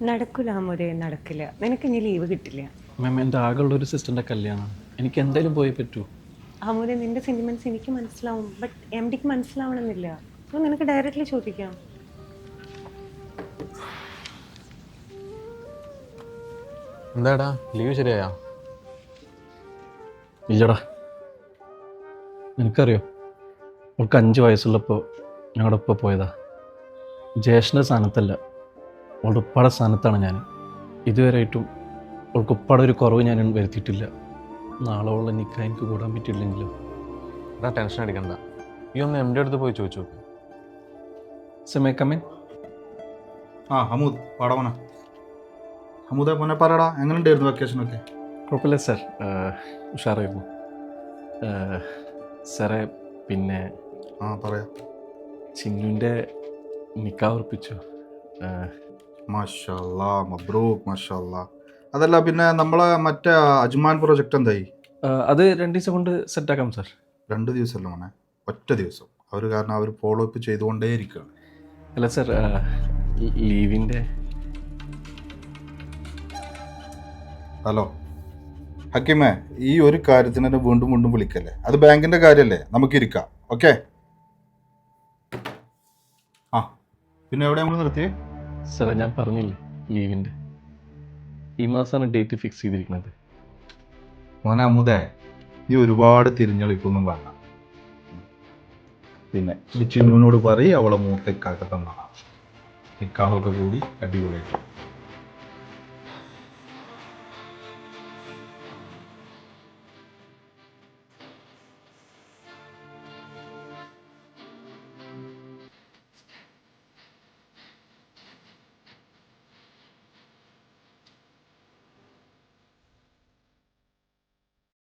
നടക്കില്ല അമ്മൂരെ, നടക്കില്ല. നിനക്ക് ഇനി ലീവ് കിട്ടില്ല. മാം, എൻ്റെ ആകെയുള്ള ഒരു സിസ്റ്ററിൻ്റെ കല്യാണം, എനിക്ക് എന്തായാലും പോയേ പറ്റൂ. അമ്മൂരെ, നിന്റെ സെന്റിമെന്റ്സ് എനിക്ക് മനസ്സിലാവും, ബട്ട് എം ഡിക്ക് മനസ്സിലാവണമെന്നില്ല. സോ നിനക്ക് ഡയറക്റ്റ്ലി ചോദിക്കാം. എന്താടാ ലീവ് ശരിയായോ? ഇല്ലടാ, നിനക്കറിയോ, അവൾക്ക് 5 വയസ്സുള്ളപ്പോൾ ഞങ്ങളുടെ ഉപ്പ പോയതാ. ജ്യേഷ്ഠൻ്റെ സ്ഥാനത്തല്ല, അവളുടെ ഉപ്പയുടെ സ്ഥാനത്താണ് ഞാൻ. ഇതുവരെയായിട്ടും അവൾക്ക് ഉപ്പയുടെ ഒരു കുറവ് ഞാൻ വരുത്തിയിട്ടില്ല. നാളെ അവളെ നിൽക്കാൻ എനിക്ക് കൂടാൻ പറ്റിയില്ലെങ്കിലോ. എടാ ടെൻഷൻ അടിക്കണ്ട, ഈ ഒന്ന് എം ഡി അടുത്ത് പോയി ചോദിച്ചു നോക്ക്. സമയക്കമ്മൻ ഹമൂദ് പാടവന. ഹമൂദെ മോനെ പറയടാ, എങ്ങനെ ഉണ്ടായിരുന്നു വെക്കേഷനൊക്കെ? കുഴപ്പമില്ല സാർ, ഉഷാറായിരുന്നു സാറേ. പിന്നെ പറയാം. ചിന്നുവിൻ്റെ നിക്കാഹ് ഉറപ്പിച്ചു. മാഷാ അല്ലാ, മബ്രൂക്ക്, മാഷാ അല്ലാ. അതല്ല, പിന്നെ നമ്മളെ മറ്റേ അജ്മാൻ പ്രൊജക്റ്റ് എന്തായി? അത് 2 ദിവസം കൊണ്ട് സെറ്റാക്കാം സാർ. 2 ദിവസമല്ല മോനെ, ഒറ്റ ദിവസം. അവർ കാരണം അവർ ഫോളോ അപ്പ് ചെയ്തുകൊണ്ടേ ഇരിക്കുകയാണ്. അല്ല സാർ, ലീവിൻ്റെ. ഹലോ ഹക്കീമേ, ഈ ഒരു കാര്യത്തിന് എന്നെ വീണ്ടും വീണ്ടും വിളിക്കല്ലേ. അത് ബാങ്കിൻ്റെ കാര്യമല്ലേ, നമുക്കിരിക്കാം. ഓക്കെ. പിന്നെ എവിടെ നമ്മൾ നിർത്തിയേ? സാറേ, ഞാൻ പറഞ്ഞില്ലേ ലീവിൻ്റെ, ഈ മാസമാണ് ഡേറ്റ് ഫിക്സ് ചെയ്തിരിക്കുന്നത്. മോനെ അമുദേ, നീ ഒരുപാട് തിരിഞ്ഞളിപ്പൊന്നും വേണ്ട. പിന്നെ ചിന്നുവിനോട് പറയും അവളെ മൂത്തേക്കാക്ക തന്നാണ്. നിക്കാഹൊക്കെ കൂടി അടിപൊളിയായിട്ട്.